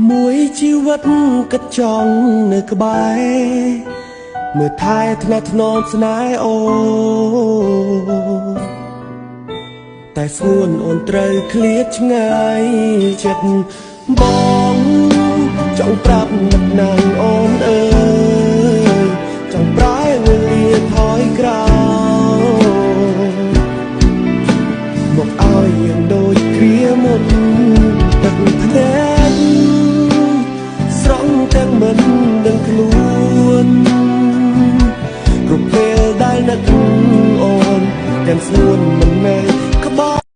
មួយជីវិតគិតចង់នៅក្បែរមើលថែថ្នាក់ថ្នមស្នេហ៍អូតែស្ងួនអូនត្រូវឃ្លាតឆ្ងាយចិត្តបងចង់ប្រាប់នឹកណាំងអូនអើយចង់ប្រែវេលាថយក្រោយមកឲ្យយើងដូចគ្រាមុនទឹកភ្នែកស្រង់ទាំងមិនដឹងខ្លួនគ្រប់ពេលដែលនឹកអូនទាំងស្ងួន